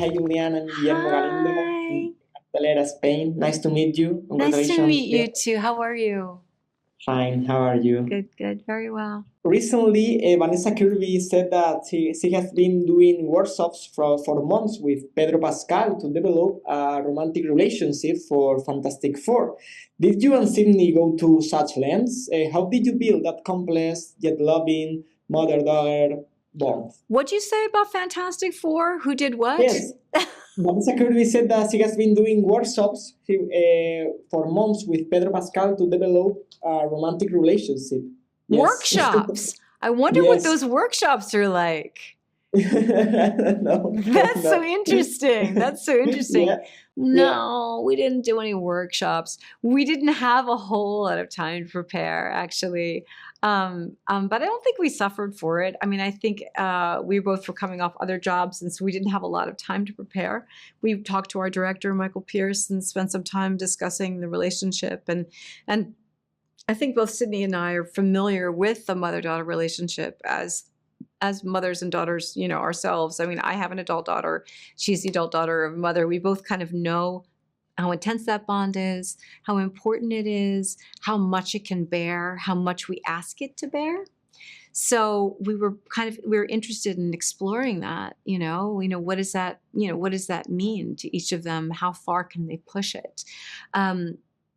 Hi, Julianne. I'm Guillermo Galindo Hi. in Cartelera, Spain. Nice to meet you. Nice to Congratulations. meet you too. How are you? Fine. How are you? Good. Very well. Recently, Vanessa Kirby said that she has been doing workshops for months with Pedro Pascal to develop a romantic relationship for Fantastic Four. Did you and Sydney go to such lengths? How did you build that complex yet loving mother-daughter bond? What'd you say about Fantastic Four? Who did what? Yes, Vanessa Kirby said that she has been doing workshops for months with Pedro Pascal to develop a romantic relationship. Yes. Workshops. I wonder what Yes. those workshops are like. No, That's no. so interesting. That's so interesting. Yeah. No, we didn't do any workshops. We didn't have a whole lot of time to prepare, actually. But I don't think we suffered for it. I mean, I think we both were coming off other jobs, and so we didn't have a lot of time to prepare. We talked to our director, Michael Pierce, and spent some time discussing the relationship. And I think both Sydney and I are familiar with the mother-daughter relationship as mothers and daughters, you know, ourselves. I mean, I have an adult daughter. She's the adult daughter of a mother. We both kind of know how intense that bond is, how important it is, how much it can bear, how much we ask it to bear. So we were interested in exploring that, what does that mean to each of them? How far can they push it?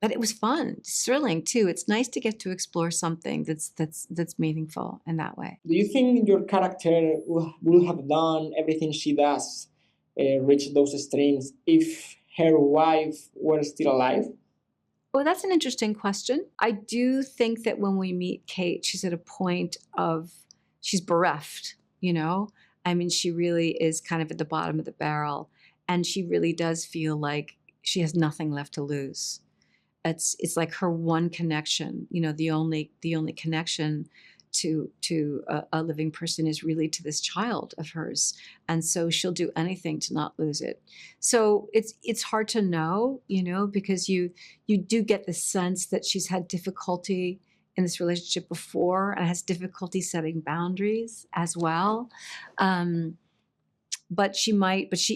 But it was fun, it's thrilling too. It's nice to get to explore something that's meaningful in that way. Do you think your character would have done everything she does, reach those extremes, if her wife were still alive? Well, that's an interesting question. I do think that when we meet Kate, she's at a point she's bereft, I mean, she really is kind of at the bottom of the barrel, and she really does feel like she has nothing left to lose. It's like her one connection, the only connection to a living person is really to this child of hers, and so she'll do anything to not lose it. So it's hard to know, because you do get the sense that she's had difficulty in this relationship before and has difficulty setting boundaries as well. But she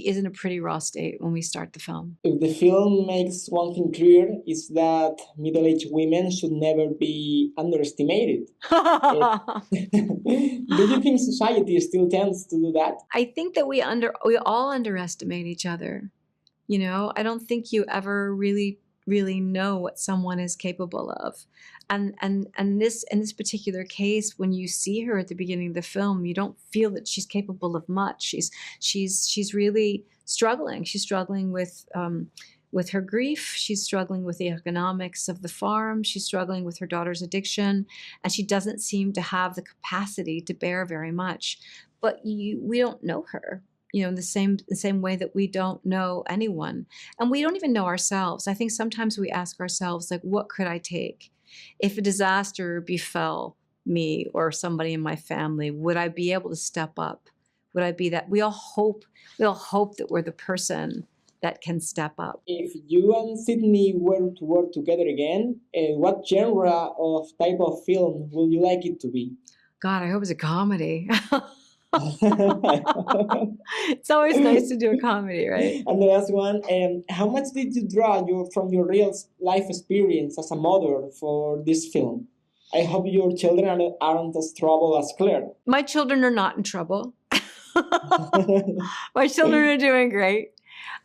is in a pretty raw state when we start the film. If the film makes one thing clear, is that middle-aged women should never be underestimated. Do you think society still tends to do that? I think that we all underestimate each other. I don't think you ever really know what someone is capable of. And in this particular case, when you see her at the beginning of the film, you don't feel that she's capable of much. She's really struggling. She's struggling with her grief. She's struggling with the economics of the farm. She's struggling with her daughter's addiction, and she doesn't seem to have the capacity to bear very much. But we don't know her. In the same way that we don't know anyone. And we don't even know ourselves. I think sometimes we ask ourselves, like, what could I take? If a disaster befell me or somebody in my family, would I be able to step up? Would I be that? We all hope that we're the person that can step up. If you and Sydney were to work together again, what genre of type of film would you like it to be? God, I hope it's a comedy. It's always nice to do a comedy, right? And the last one, how much did you draw from your real life experience as a mother for this film? I hope your children aren't as troubled as Claire. My children are not in trouble. My children are doing great.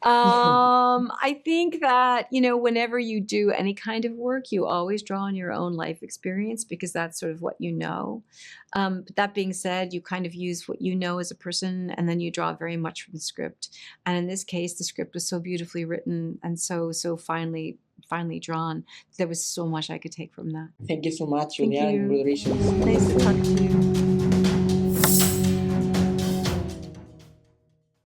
I think that, whenever you do any kind of work, you always draw on your own life experience because that's sort of what you know. But that being said, you kind of use what you know as a person, and then you draw very much from the script. And in this case, the script was so beautifully written and so finely drawn. There was so much I could take from that. Thank you so much, Thank Julianne. you. Congratulations. Nice to talk to you.